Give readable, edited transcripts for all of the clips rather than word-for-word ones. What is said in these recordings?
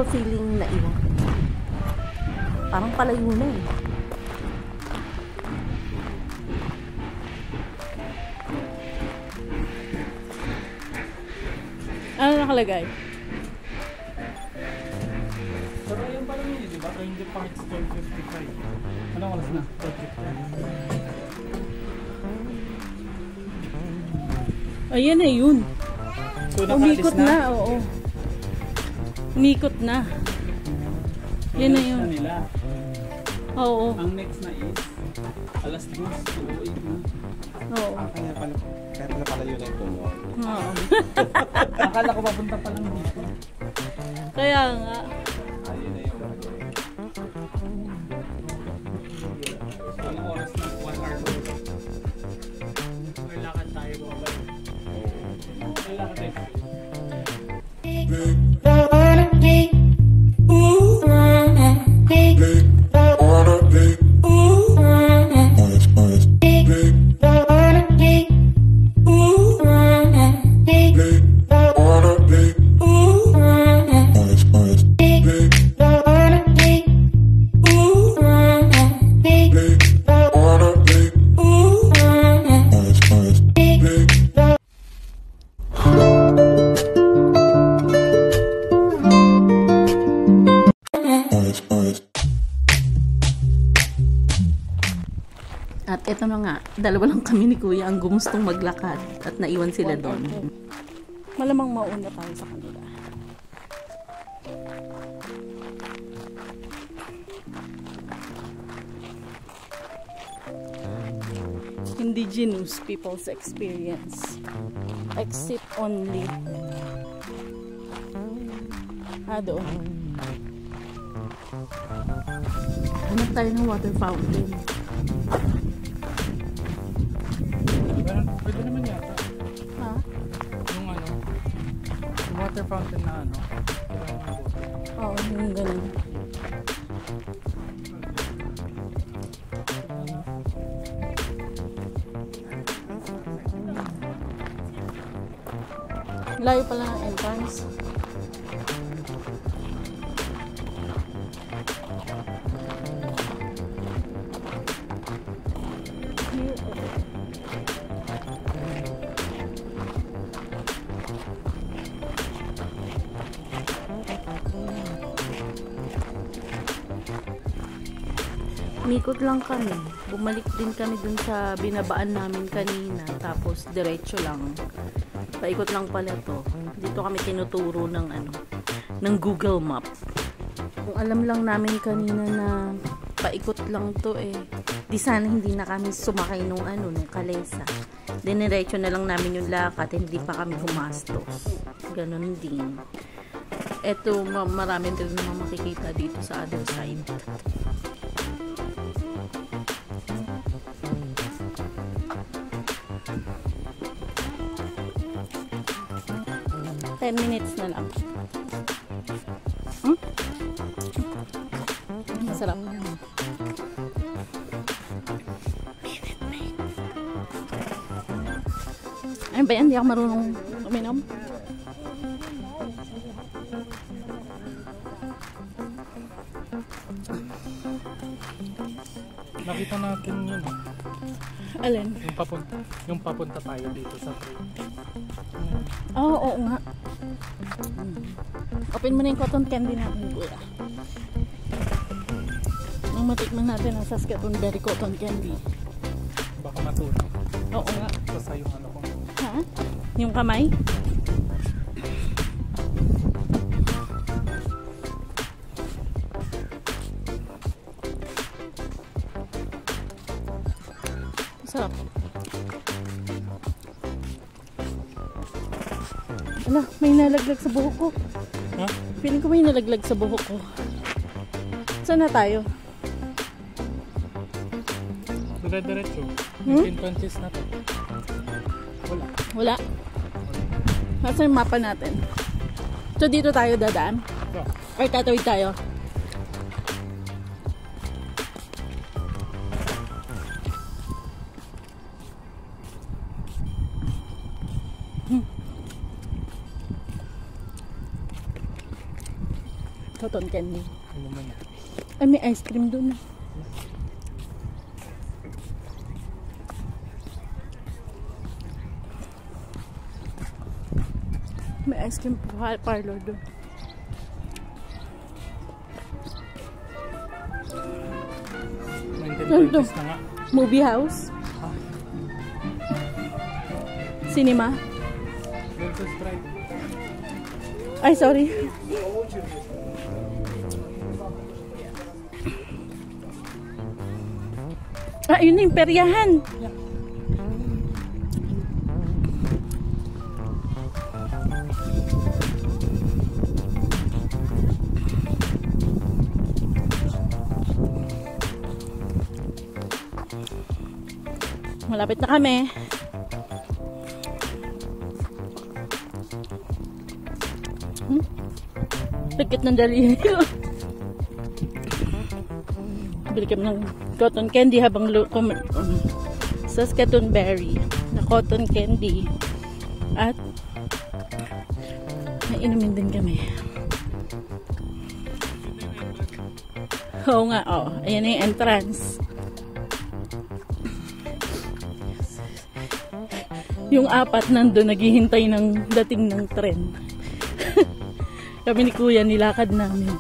ko feeling na iwan. Parang palayo na eh. Ano nakalagay? Pero ayun pa lang yun, di ba? Hindi pa it's 12:55. Anong oras na? 12:55. Ayan na yun. So, umikot na, oo. Umikot na. Yan na yun. Nila. Oo. Ang next na is alas 2, so 8 na. Oo. Kaya pala yun ito. Oo. Akala ko papunta pa lang dito. Kaya nga. Ayun na yun. Anong oras na? 1 hour. May lakad tayo babay. May lakad tayo. At eto na nga, dalawa lang kami ni Kuya ang gumustong maglakad at naiwan sila doon. Malamang mauna tayo sa kanila. Indigenous people's experience. Exit only. Doon. Hanap tayo ng water fountain. Pwede naman yata. Ha? Yung ano, yung water fountain na ano. Oo, yung ganun. Layo pala ng entrance. Mikot lang kami. Bumalik din kami dun sa binabaan namin kanina. Tapos diretso lang. Paikot lang pala to. Dito kami tinuturo ng ng Google Map. Kung alam lang namin kanina na paikot lang to eh. Di sana hindi na kami sumakay nung nung kalesa. Diniretso na lang namin yung lakad. Hindi pa kami humasto. Ganon din. Eto, marami din naman makikita dito sa other side. Ten minutes na lang. Masarap. Ayun ba yan? Hindi ako marunong uminom. Nakita natin yun. Alin? Yung papunta tayo dito sa train. Oo nga. Open mo na yung cotton candy natin, Kuya. Nung matikman natin ang Saskatoon Berry Cotton Candy. Baka matunaw. Oo nga. Basta yung ano ko. Ha? Yung kamay? Sarap. Ala, may nalaglag sa buhok ko. Ha? Feeling ko may nalaglag sa buhok ko. Saan na tayo? Dire-diretso. 15-20s na to. Wala. Wala. Nasa yung mapa natin. So dito tayo dadaan? Or tatawid tayo? Cotton candy. Ano naman yan? Ay, may ice cream doon. May ice cream parlor doon. Ano to? 1920s na nga. Movie house? Cinema? Princess Drive. Ay, sorry. Ah, yun na yung peryahan. Malapit na kami. Pikit ng daliri ko. Bili kami ng cotton candy habang Saskatoon berry na cotton candy. At nainumin din kami. Oo nga, oh. Ayan na yung entrance. Yung apat nandun naghihintay ng dating ng tren. Kami ni Kuya nilakad namin.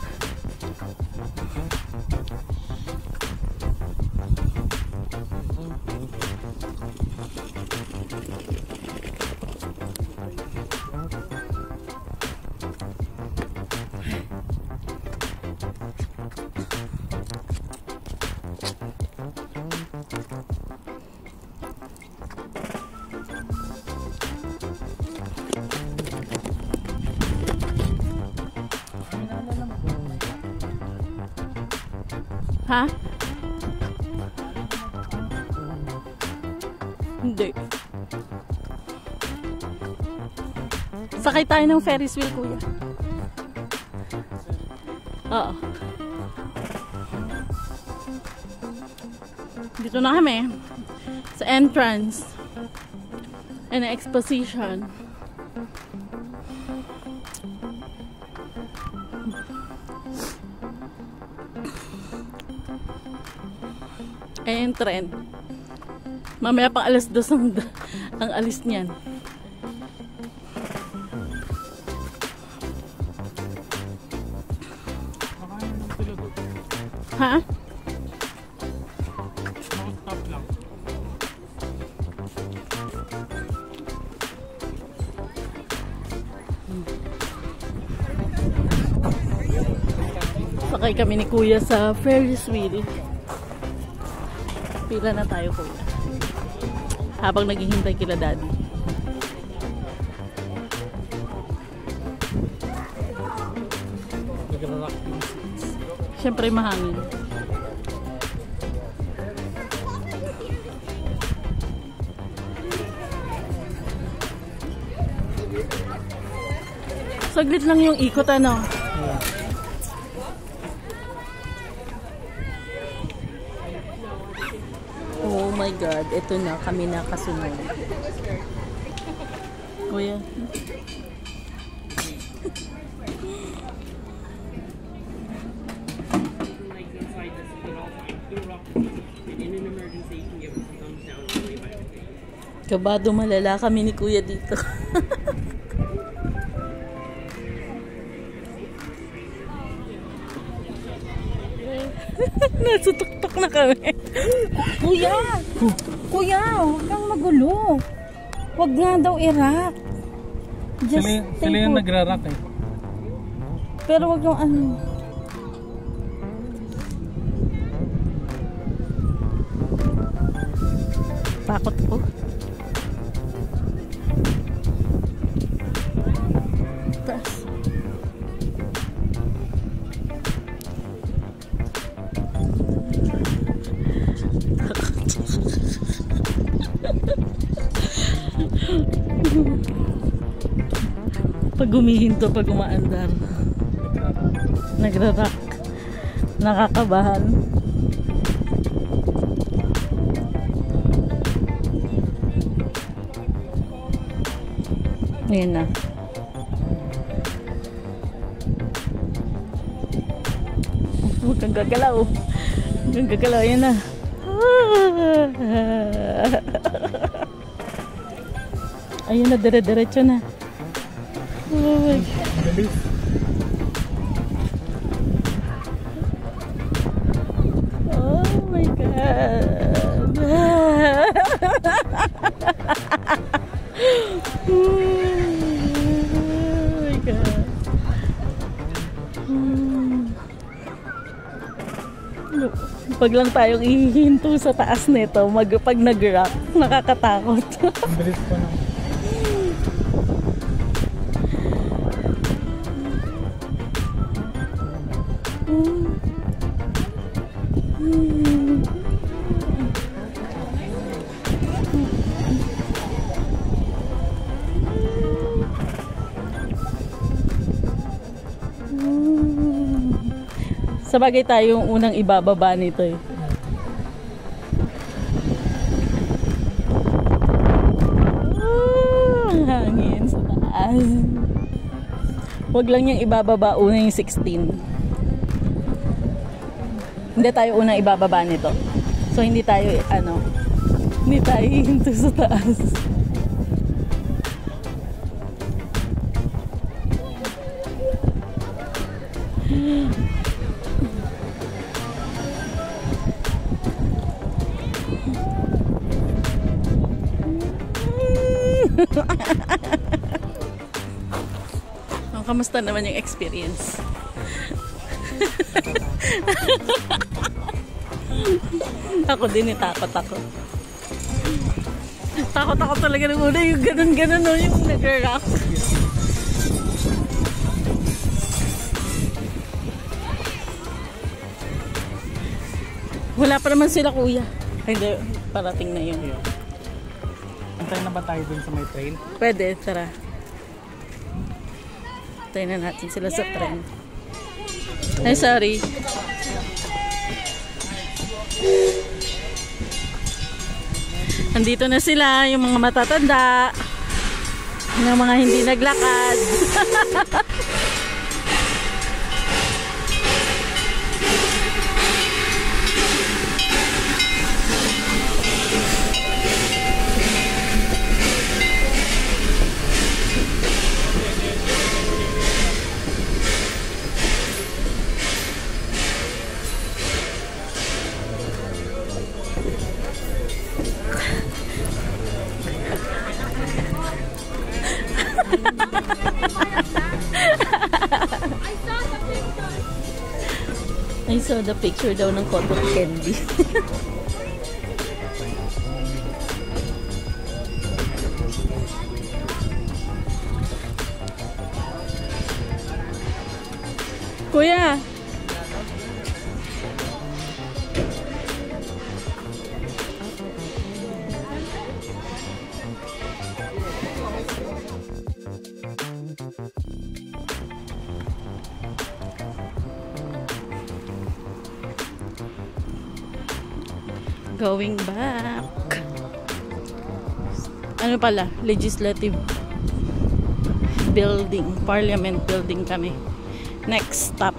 Ha? Hindi. Sakay tayo ng Ferris wheel, Kuya. Oo. Dito na kami. Sa entrance. And exposition. Ayan, tren. Mamaya pang alas 2 ang alis niyan. Nakain lang sila doon. Ha? Nakastop lang. Sakay kami ni Kuya sa Ferris wheel. Pila na tayo, Kuya. Habang naghihintay kila Daddy. Nag-rock yung seats. Siyempre mahangin. Saglit lang yung ikot, ano? Oh my God, ito na, kami na kasunod. Kuya. Kabado malala kami ni Kuya dito. Nasa tuktok na kami. Kuya! Kuya, huwag kang magulo. Huwag nga daw i-rock. Just Sila stay yung put. nagra-rock eh. Pero huwag yung ano. Takot ko. Press. Pag gumihinto, pag umaandar. Nagra-rock. Nakakabahan. Ayan na. Huwag kang gagalaw. Huwag kang gagalaw. Yan na. Ayun na, dire-diretso na. Oh my God. Oh my God. Oh my God. Pag lang tayong ihihinto sa taas nito, pag nag-rock, nakakatakot. Ang bilis pa na. Sabagay tayo yung unang ibababa nito eh. Ang hangin sa taas. Huwag lang yung ibababa una yung 16. Hindi tayo unang ibababa nito. So hindi tayo hindi tayo hinto sa taas. Kamusta naman yung experience? Ako din, takot ako. Takot ako talaga ng una yung ganun-ganun no, yung nag-rock. Wala pa naman sila kuya. Ay, hindi, parating na yun. Antay na ba tayo dun sa may train? Pwede, tara. Tayo na natin sila sa tren. Ay, sorry. Andito na sila, yung mga matatanda. Yung mga hindi naglakad. I saw the picture daw ng cotton candy. Kuya! Going back. Ano pala? Legislative building. Parliament building kami. Next stop.